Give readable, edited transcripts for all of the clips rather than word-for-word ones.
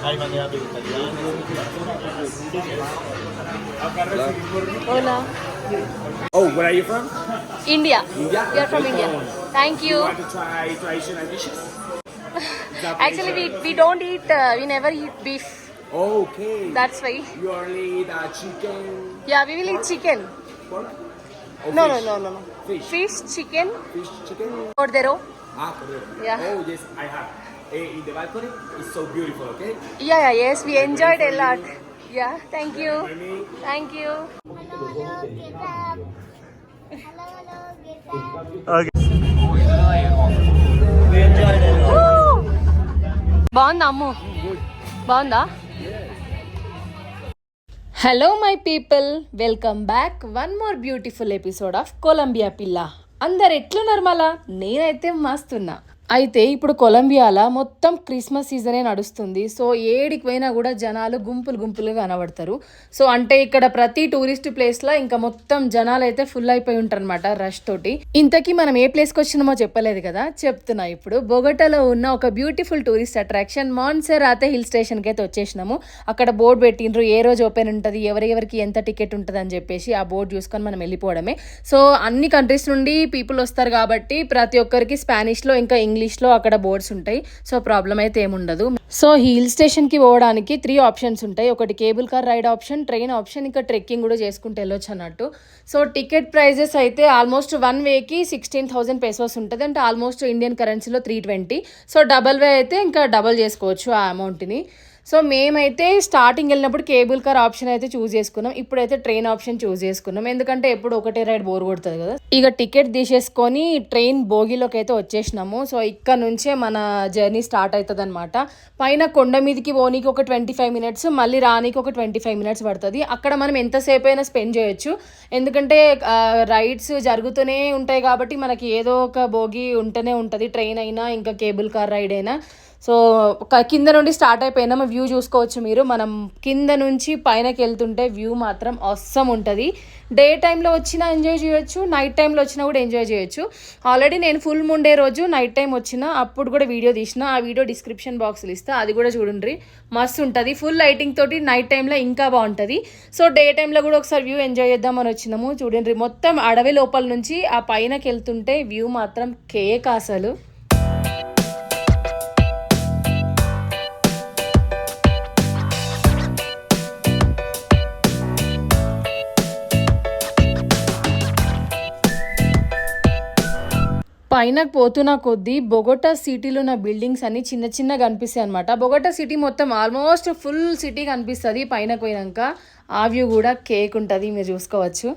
Hai mangiato l'italiano? Hola. Oh, where are you from? India. India? We are from India. Thank You you. want to try traditional dishes? Actually, we don't eat, we never eat beef. Okay. That's why. You only eat chicken, Yeah, we will eat chicken. pork? Or No, fish? no. Fish. Fish, chicken, Fish, chicken? cordero. Correct. Yeah. Oh, yes, I have. In the balcony, it's so beautiful, okay? Yeah, yes, we enjoyed a lot. Yeah, thank you. Mimi. Thank you. We enjoyed it. బాగుందా అమ్ము? బాగుందా? Hello my people, welcome back one more beautiful episode of Colombia పిల్ల. అందరు ఎట్లున్నారు మళ్ళా? నేనైతే మస్తున్నా. అయితే ఇప్పుడు కొలంబియాలో మొత్తం క్రిస్మస్ సీజనే నడుస్తుంది. సో ఏడికి పోయినా కూడా జనాలు గుంపులుగా కనబడతారు. సో అంటే ఇక్కడ ప్రతి టూరిస్ట్ ప్లేస్లో ఇంకా మొత్తం జనాలు అయితే ఫుల్ అయిపోయి ఉంటారు అనమాట రష్ తోటి. ఇంతకీ మనం ఏ ప్లేస్కి వచ్చినామో చెప్పలేదు కదా, చెప్తున్నా. ఇప్పుడు బొగటాలో ఉన్న ఒక బ్యూటిఫుల్ టూరిస్ట్ అట్రాక్షన్ మాన్సెరాతే హిల్ స్టేషన్కి అయితే వచ్చేసినాము. అక్కడ బోర్డు పెట్టిండ్రు, ఏ రోజు ఓపెన్ ఉంటుంది, ఎవరెవరికి ఎంత టికెట్ ఉంటుంది అని చెప్పేసి ఆ బోర్డు చూసుకొని మనం వెళ్ళిపోవడమే. సో అన్ని కంట్రీస్ నుండి పీపుల్ వస్తారు కాబట్టి ప్రతి ఒక్కరికి స్పానిష్లో ఇంకా ఇంగ్లీష్లో అక్కడ బోర్డ్స్ ఉంటాయి. సో ప్రాబ్లం అయితే ఏముండదు. సో హిల్ స్టేషన్కి పోవడానికి 3 ఆప్షన్స్ ఉంటాయి. ఒకటి cable car ride option, train option, ఇంకా ట్రెక్కింగ్ కూడా చేసుకుంటూ వెళ్ళొచ్చు అన్నట్టు. సో టికెట్ ప్రైజెస్ అయితే ఆల్మోస్ట్ 1 వేకి 16,000 pesos ఉంటుంది. అంటే ఆల్మోస్ట్ ఇండియన్ కరెన్సీలో 320. సో డబల్ వే అయితే ఇంకా డబల్ చేసుకోవచ్చు ఆ అమౌంట్ని. సో మేమైతే స్టార్టింగ్ వెళ్ళినప్పుడు కేబుల్ కార్ ఆప్షన్ అయితే చూస్ చేసుకున్నాం. ఇప్పుడైతే ట్రైన్ ఆప్షన్ చూస్ చేసుకున్నాం, ఎందుకంటే ఎప్పుడు ఒకటే రైడ్ బోర్ కొడుతుంది కదా. ఇక టికెట్ తీసేసుకొని ట్రైన్ బోగిలోకి అయితే వచ్చేసినాము. సో ఇక్కడ నుంచే మన జర్నీ స్టార్ట్ అవుతుంది అనమాట. పైన కొండ మీదకి పోనీకి ఒక 25 minutes, మళ్ళీ రానికి ఒక 25 minutes పడుతుంది. అక్కడ మనం ఎంతసేపు అయినా స్పెండ్ చేయొచ్చు, ఎందుకంటే రైడ్స్ జరుగుతూనే ఉంటాయి కాబట్టి మనకి ఏదో ఒక బోగి ఉంటూనే ఉంటుంది. ట్రైన్ అయినా ఇంకా కేబుల్ కార్ రైడ్ అయినా. సో కింద నుండి స్టార్ట్ అయిపోయినాము. వ్యూ చూసుకోవచ్చు మీరు. మనం కింద నుంచి పైనకి వెళ్తుంటే వ్యూ మాత్రం అవసరం ఉంటుంది. డే టైంలో వచ్చినా ఎంజాయ్ చేయొచ్చు, నైట్ టైంలో వచ్చినా కూడా ఎంజాయ్ చేయొచ్చు. ఆల్రెడీ నేను ఫుల్ ముండే రోజు నైట్ టైం వచ్చిన అప్పుడు కూడా వీడియో తీసిన, ఆ వీడియో డిస్క్రిప్షన్ బాక్స్లో ఇస్తా, అది కూడా చూడండి. మస్తు ఉంటుంది. ఫుల్ లైటింగ్ తోటి నైట్ టైంలో ఇంకా బాగుంటుంది. సో డే టైంలో కూడా ఒకసారి వ్యూ ఎంజాయ్ చేద్దామని వచ్చినాము. చూడండి, మొత్తం అడవి లోపల నుంచి ఆ పైనకి వెళ్తుంటే వ్యూ మాత్రం కేక్ అసలు. పైనకు పోతున్న కొద్దీ బొగోటా సిటీలో ఉన్న బిల్డింగ్స్ అన్ని చిన్నగా కనిపిస్తాయి అనమాట. బొగోటా సిటీ మొత్తం ఆల్మోస్ట్ ఫుల్ సిటీ కనిపిస్తుంది పైనకు పోయినాక. ఆ వ్యూ కూడా కేక్ ఉంటుంది, మీరు చూసుకోవచ్చు.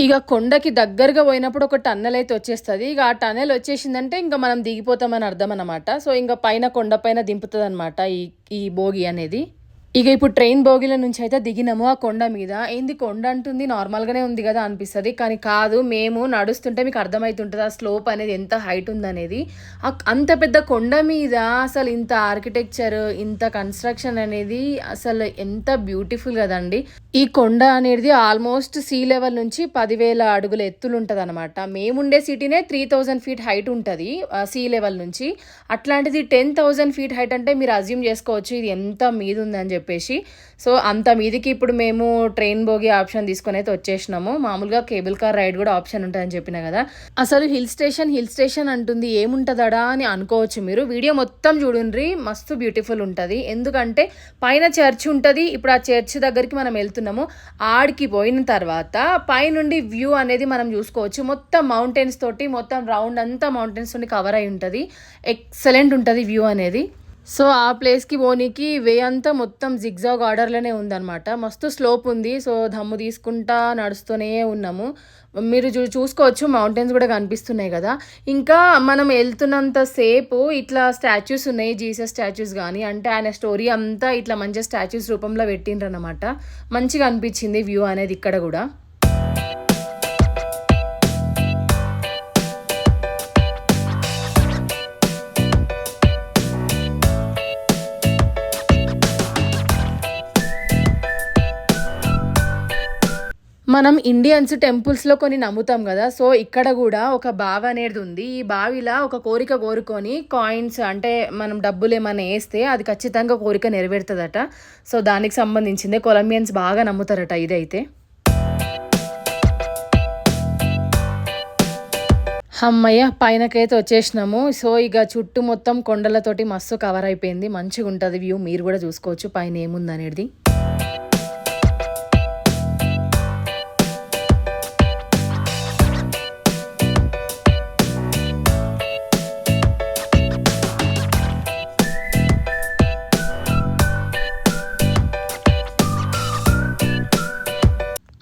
ఇక కొండకి దగ్గరగా పోయినప్పుడు ఒక టన్నెల్ అయితే వచ్చేస్తుంది. ఇక ఆ టన్నెల్ వచ్చేసిందంటే ఇంకా మనం దిగిపోతామని అర్థం అనమాట. సో ఇంకా పైన కొండ పైన దింపుతుంది అనమాట ఈ భోగి అనేది. ఇక ఇప్పుడు ట్రైన్ బోగిల నుంచి అయితే దిగినాము ఆ కొండ మీద. ఏంది కొండ అంటుంది, నార్మల్గానే ఉంది కదా అనిపిస్తుంది, కానీ కాదు. మేము నడుస్తుంటే మీకు అర్థమవుతుంటుంది ఆ స్లోప్ అనేది ఎంత హైట్ ఉందనేది. అంత పెద్ద కొండ మీద అసలు ఇంత ఆర్కిటెక్చర్, ఇంత కన్స్ట్రక్షన్ అనేది అసలు ఎంత బ్యూటిఫుల్ కదండి. ఈ కొండ అనేది ఆల్మోస్ట్ సీ లెవెల్ నుంచి 10,000 అడుగుల ఎత్తులు ఉంటుంది అనమాట. మేముండే సిటీనే 3,000 feet హైట్ ఉంటుంది సీ లెవెల్ నుంచి. అట్లాంటిది 10,000 feet హైట్ అంటే మీరు అజ్యూమ్ చేసుకోవచ్చు ఇది ఎంత మీద ఉందని చెప్పేసి. సో అంత మీదికి ఇప్పుడు మేము ట్రైన్ బోగి ఆప్షన్ తీసుకొని అయితే వచ్చేసినాము. మామూలుగా కేబుల్ కార్ రైడ్ కూడా ఆప్షన్ ఉంటుందని చెప్పిన కదా. అసలు హిల్ స్టేషన్ అంటుంది, ఏముంటుందా అని అనుకోవచ్చు మీరు. వీడియో మొత్తం చూడండి, మస్తు బ్యూటిఫుల్ ఉంటుంది. ఎందుకంటే పైన చర్చ్ ఉంటుంది. ఇప్పుడు ఆ చర్చ్ దగ్గరికి మనం వెళ్తున్నాము. ఆడికి పోయిన తర్వాత పైనుండి వ్యూ అనేది మనం చూసుకోవచ్చు. మొత్తం మౌంటైన్స్ తోటి, మొత్తం రౌండ్ అంతా మౌంటైన్స్ తోటి కవర్ అయి ఉంటుంది. ఎక్సలెంట్ ఉంటుంది వ్యూ అనేది. సో ఆ ప్లేస్కి పోనీకి వే అంతా మొత్తం జిగ్జాగ్ ఆర్డర్లోనే ఉందన్నమాట. మస్తు స్లోప్ ఉంది. సో దమ్ము తీసుకుంటా నడుస్తూనే ఉన్నాము. మీరు చూసుకోవచ్చు, మౌంటైన్స్ కూడా కనిపిస్తున్నాయి కదా. ఇంకా మనం వెళ్తున్నంత సేపు ఇట్లా స్టాచ్యూస్ ఉన్నాయి, జీసస్ స్టాచ్యూస్ కానీ. అంటే ఆయన స్టోరీ అంతా ఇట్లా మంచిగా స్టాచ్యూస్ రూపంలో పెట్టిండ్రు అనమాట. మంచిగా అనిపించింది వ్యూ అనేది ఇక్కడ కూడా. మనం ఇండియన్స్ టెంపుల్స్లో కొన్ని నమ్ముతాం కదా, సో ఇక్కడ కూడా ఒక బావి అనేది ఉంది. ఈ బావిలా ఒక కోరిక కోరుకొని కాయిన్స్ అంటే మనం డబ్బులు ఏమైనా వేస్తే అది ఖచ్చితంగా కోరిక నెరవేరుతుందట. సో దానికి సంబంధించిందే, కొలంబియన్స్ బాగా నమ్ముతారట ఇదైతే. అమ్మయ్య పైనకైతే వచ్చేసినాము. సో ఇక చుట్టూ మొత్తం కొండలతోటి మస్తు కవర్ అయిపోయింది, మంచిగా ఉంటుంది వ్యూ. మీరు కూడా చూసుకోవచ్చు పైన ఏముంది అనేది.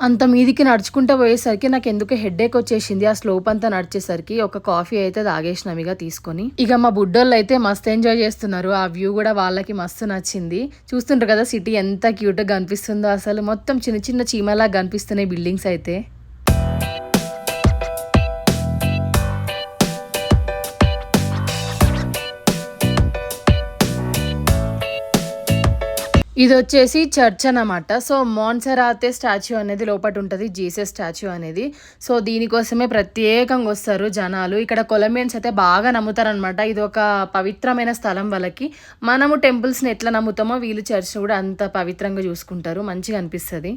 అంత మీదికి నడుచుకుంటూ పోయేసరికి నాకు ఎందుకు హెడ్ఏక్ వచ్చేసింది. ఆ స్లోప్ అంతా నడిచేసరికి ఒక కాఫీ అయితే తాగేసినాం ఇక తీసుకొని. ఇక మా బుడ్డోళ్ళు అయితే మస్తు ఎంజాయ్ చేస్తున్నారు. ఆ వ్యూ కూడా వాళ్ళకి మస్తు నచ్చింది. చూస్తుంటారు కదా సిటీ ఎంత క్యూట్గా కనిపిస్తుందో, అసలు మొత్తం చిన్న చిన్న చీమలా కనిపిస్తున్నాయి బిల్డింగ్స్ అయితే. ఇది వచ్చేసి చర్చ్ అన్నమాట. సో మోన్సెరాతే స్టాచ్యూ అనేది లోపల ఉంటుంది, జీసస్ స్టాచ్యూ అనేది. సో దీనికోసమే ప్రత్యేకంగా వస్తారు జనాలు. ఇక్కడ కొలంబియన్స్ అయితే బాగా నమ్ముతారనమాట. ఇది ఒక పవిత్రమైన స్థలం వాళ్ళకి. మనము టెంపుల్స్ని ఎట్లా నమ్ముతామో వీళ్ళు చర్చ్ కూడా అంత పవిత్రంగా చూసుకుంటారు, మంచిగా అనిపిస్తుంది.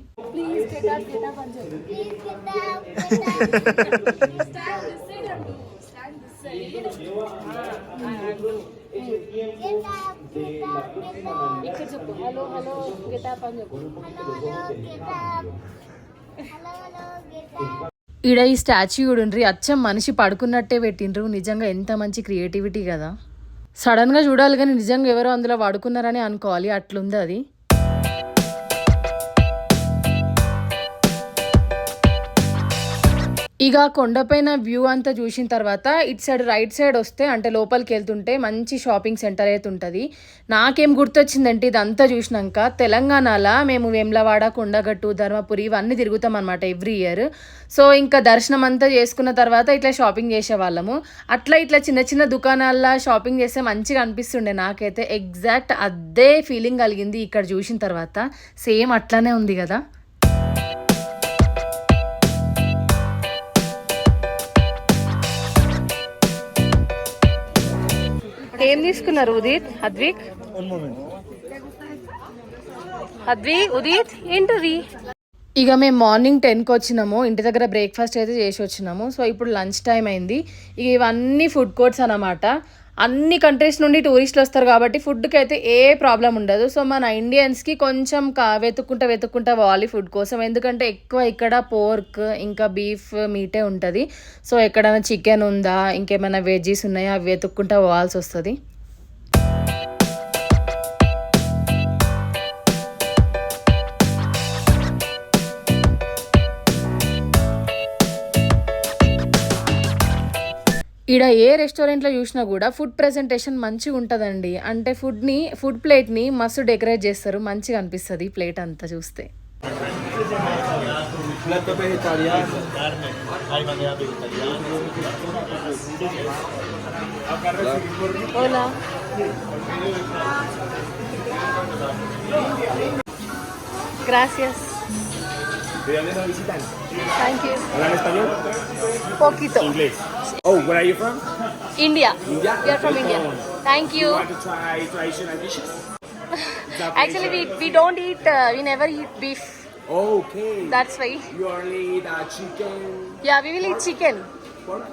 ఇక్కడ చెప్పు హలో హలో గెటప్ అని చెప్పు. ఈడ ఈ స్టాచ్యూ చూడండి, అచ్చం మనిషి పడుకున్నట్టే పెట్టిండ్రు. నిజంగా ఎంత మంచి క్రియేటివిటీ కదా. సడన్గా చూడాలి కానీ నిజంగా ఎవరో అందులో పడుకున్నారని అనుకోవాలి, అట్లుంది అది. ఇక కొండపైన వ్యూ అంతా చూసిన తర్వాత ఇటు సైడ్ రైట్ సైడ్ వస్తే అంటే లోపలికి వెళ్తుంటే మంచి షాపింగ్ సెంటర్ అయితే ఉంటుంది. నాకేం గుర్తొచ్చిందంటే ఇదంతా చూసినాక తెలంగాణలో మేము వేములవాడ, కొండగట్టు, ధర్మపురి ఇవన్నీ తిరుగుతాం అనమాట ఎవ్రీ ఇయర్. సో ఇంకా దర్శనం అంతా చేసుకున్న తర్వాత ఇట్లా షాపింగ్ చేసేవాళ్ళము. అట్లా ఇట్లా చిన్న చిన్న దుకాణాల్లో షాపింగ్ చేస్తే మంచిగా అనిపిస్తుండే నాకైతే. ఎగ్జాక్ట్ అదే ఫీలింగ్ కలిగింది ఇక్కడ చూసిన తర్వాత. సేమ్ అట్లానే ఉంది కదా. ఏం తీసుకున్నారు ఉదిత్, అద్విక్? ఉదిత్ ఏంటది? ఇక మేము మార్నింగ్ 10కి వచ్చినాము, ఇంటి దగ్గర బ్రేక్ఫాస్ట్ అయితే చేసి వచ్చినాము. సో ఇప్పుడు లంచ్ టైం అయింది. ఇక ఇవన్నీ ఫుడ్ కోర్ట్స్ అన్నమాట. అన్ని కంట్రీస్ నుండి టూరిస్టులు వస్తారు కాబట్టి ఫుడ్కి అయితే ఏ ప్రాబ్లం ఉండదు. సో మన ఇండియన్స్కి కొంచెం వెతుక్కుంటా పోవాలి ఫుడ్ కోసం, ఎందుకంటే ఎక్కువ ఇక్కడ పోర్క్ ఇంకా బీఫ్ మీటే ఉంటుంది. సో ఎక్కడైనా చికెన్ ఉందా, ఇంకేమైనా వెజ్జీస్ ఉన్నాయా, అవి వెతుక్కుంటా పోవాల్సి వస్తుంది. ఈడ ఏ రెస్టారెంట్లో చూసినా కూడా ఫుడ్ ప్రెజెంటేషన్ మంచిగా ఉంటుందండి. అంటే ఫుడ్ ప్లేట్ని మస్తు డెకరేట్ చేస్తారు, మంచిగా అనిపిస్తుంది ప్లేట్ అంతా చూస్తే. Plato vegetariano. Carne, hay manera vegetariana. Hola. Gracias. ¿De dónde nos visitan? Thank you. ¿Hablan español? Poquito. Inglés. Oh, where are you from? India. India? We are from India. Thank you. You want to try traditional dishes? Actually, we don't eat. We never eat beef. Okay. That's why. You only eat chicken, Yeah, we will eat chicken. pork?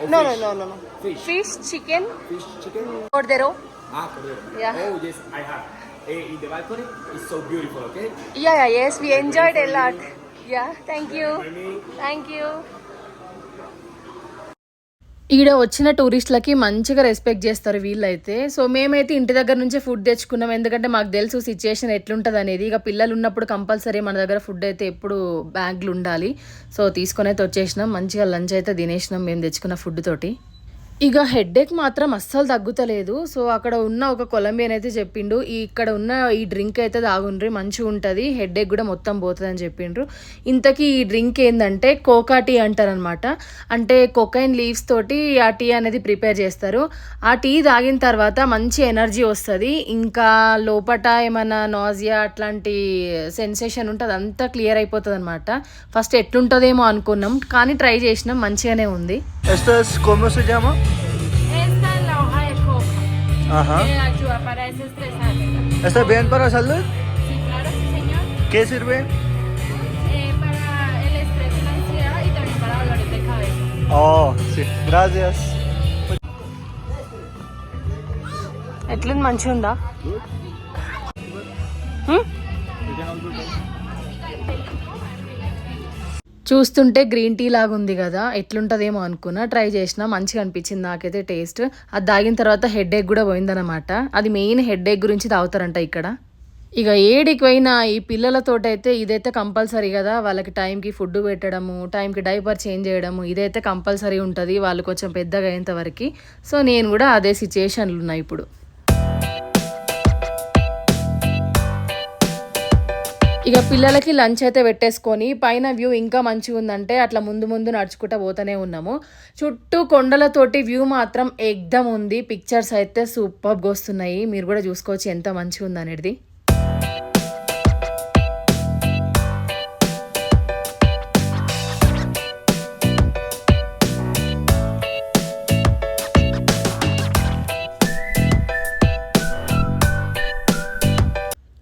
Or No, fish? no. Fish. Fish, chicken, Fish, chicken? cordero. Cordero. Yeah. Oh, yes, I have. In the balcony, it's so beautiful, okay? Yeah, yes, we enjoyed a lot. Yeah, thank you. Many. Thank you. ఈడ వచ్చిన టూరిస్టులకి మంచిగా respect చేస్తారు వీళ్ళైతే. So మేమైతే ఇంటి దగ్గర నుంచే food తెచ్చుకున్నాం, ఎందుకంటే మాకు తెలుసు సిచ్యుయేషన్ ఎట్లుంటుంది అనేది. ఇక పిల్లలు ఉన్నప్పుడు కంపల్సరీ మన దగ్గర ఫుడ్ అయితే ఎప్పుడు బ్యాగ్లు ఉండాలి. సో తీసుకొని అయితే వచ్చేసినాం, మంచిగా లంచ్ అయితే తినేసినాం మేము తెచ్చుకున్న ఫుడ్ తోటి. ఇక హెడ్ఏక్ మాత్రం అస్సలు తగ్గుతలేదు. సో అక్కడ ఉన్న ఒక కొలంబియన్ అయితే చెప్పిండు, ఇక్కడ ఉన్న ఈ డ్రింక్ అయితే తాగుండ్రి మంచిగా ఉంటుంది, హెడ్ఏక్ కూడా మొత్తం పోతుంది అని చెప్పిండ్రు. ఇంతకీ ఈ డ్రింక్ ఏంటంటే కోకా టీ అంటారనమాట. అంటే కొకైన్ లీవ్స్ తోటి ఆ టీ అనేది ప్రిపేర్ చేస్తారు. ఆ టీ తాగిన తర్వాత మంచి ఎనర్జీ వస్తుంది, ఇంకా లోపట ఏమైనా నాజియా అట్లాంటి సెన్సేషన్ ఉంటుంది అంతా క్లియర్ అయిపోతుంది అనమాట. ఫస్ట్ ఎట్లుంటుందేమో అనుకున్నాం, కానీ ట్రై చేసినాం, మంచిగానే ఉంది. ¿Esto es cómo se llama? Esta es la hoja de coca, Ajá. que ayuda para desestresarse. ¿Está bien para salud? Sí, claro, sí, señor. ¿Qué sirve? Para el estrés y la ansiedad y también para dolores de cabeza. Oh, sí. Gracias. ఎట్లుంది, మంచిగా ఉందా? చూస్తుంటే green tea లాగా ఉంది కదా, ఎట్లుంటుందేమో అనుకున్నా, try చేసిన, మంచిగా అనిపించింది నాకైతే టేస్ట్. అది తాగిన తర్వాత హెడ్ఏక్ కూడా పోయిందనమాట. అది మెయిన్ హెడ్ఏక్ గురించి తాగుతారంట ఇక్కడ. ఇక ఏడికి పోయినా ఈ పిల్లలతోటైతే ఇదైతే కంపల్సరీ కదా, వాళ్ళకి టైంకి ఫుడ్ పెట్టడము, టైంకి డైపర్ చేంజ్ చేయడము, ఇదైతే కంపల్సరీ ఉంటుంది వాళ్ళు కొంచెం పెద్దగా అయ్యేంత వరకు. సో నేను కూడా అదే సిచ్యుయేషన్లు ఉన్నాయి ఇప్పుడు. ఇక పిల్లలకి లంచ్ అయితే పెట్టేసుకొని పైన వ్యూ ఇంకా మంచిగా ఉందంటే అట్లా ముందు ముందు నడుచుకుంటూ పోతూనే ఉన్నాము. చుట్టూ కొండలతోటి వ్యూ మాత్రం ఎక్దమ్ ఉంది, పిక్చర్స్ అయితే సూపర్గా వస్తున్నాయి, మీరు కూడా చూసుకోవచ్చు ఎంత మంచిగా ఉంది అనేది.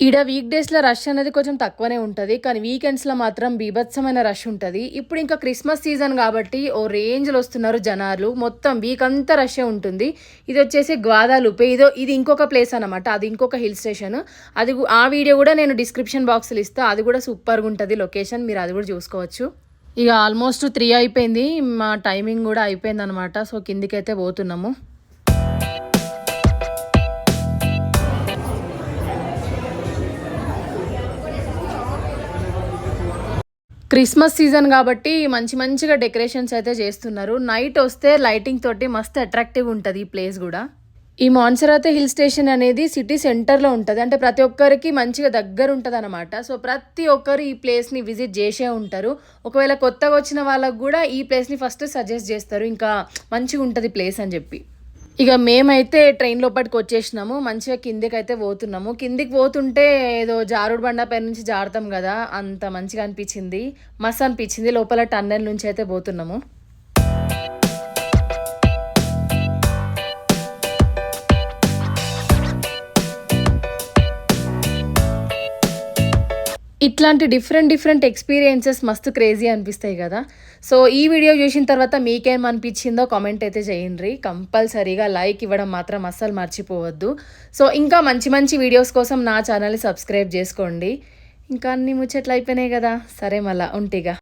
ఈడ వీక్ డేస్లో రష్ అనేది కొంచెం తక్కువనే ఉంటుంది, కానీ వీకెండ్స్లో మాత్రం బీభత్సమైన రష్ ఉంటుంది. ఇప్పుడు ఇంకా క్రిస్మస్ సీజన్ కాబట్టి ఓ రేంజ్లో వస్తున్నారు జనాలు, మొత్తం వీక్ అంతా రష్ే ఉంటుంది. ఇది వచ్చేసి గ్వాదాలుపే, ఇది ఇంకొక ప్లేస్ అనమాట, అది ఇంకొక హిల్ స్టేషన్. అది ఆ వీడియో కూడా నేను డిస్క్రిప్షన్ బాక్స్లో ఇస్తాను, అది కూడా సూపర్గా ఉంటుంది లొకేషన్, మీరు అది కూడా చూసుకోవచ్చు. ఇక ఆల్మోస్ట్ 3 అయిపోయింది, మా టైమింగ్ కూడా అయిపోయింది అనమాట. సో కిందికైతే పోతున్నాము. క్రిస్మస్ సీజన్ కాబట్టి మంచిగా డెకరేషన్స్ అయితే చేస్తున్నారు. నైట్ వస్తే లైటింగ్ తోటి మస్తు అట్రాక్టివ్ ఉంటుంది ఈ ప్లేస్ కూడా. ఈ మాన్సరాతే హిల్ స్టేషన్ అనేది సిటీ సెంటర్లో ఉంటుంది, అంటే ప్రతి ఒక్కరికి మంచిగా దగ్గర ఉంటుంది అనమాట. సో ప్రతి ఒక్కరు ఈ ప్లేస్ని విజిట్ చేసే ఉంటారు. ఒకవేళ కొత్తగా వచ్చిన వాళ్ళకు కూడా ఈ ప్లేస్ని ఫస్ట్ సజెస్ట్ చేస్తారు, ఇంకా మంచిగా ఉంటుంది ప్లేస్ అని చెప్పి. ఇక మేమైతే ట్రైన్ లోపలికి వచ్చేసినాము, మంచిగా కిందికి అయితే పోతున్నాము. కిందికి పోతుంటే ఏదో జారుడు బండ పై నుంచి జారుతాం కదా, అంత మంచిగా అనిపించింది, మస్తు అనిపించింది. లోపల టన్నెల్ నుంచి అయితే పోతున్నాము. ఇట్లాంటి డిఫరెంట్ ఎక్స్పీరియన్సెస్ మస్తు క్రేజీ అనిపిస్తాయి కదా. సో ఈ వీడియో చూసిన తర్వాత మీకేమనిపించిందో కామెంట్ అయితే చేయండి. కంపల్సరీగా లైక్ ఇవ్వడం మాత్రం అస్సలు మర్చిపోవద్దు. సో ఇంకా మంచి వీడియోస్ కోసం నా ఛానల్ని సబ్స్క్రైబ్ చేసుకోండి. ఇంకా అన్ని ముచ్చట్లు అయిపోయినాయి కదా, సరే మళ్ళా ఉంటిగా.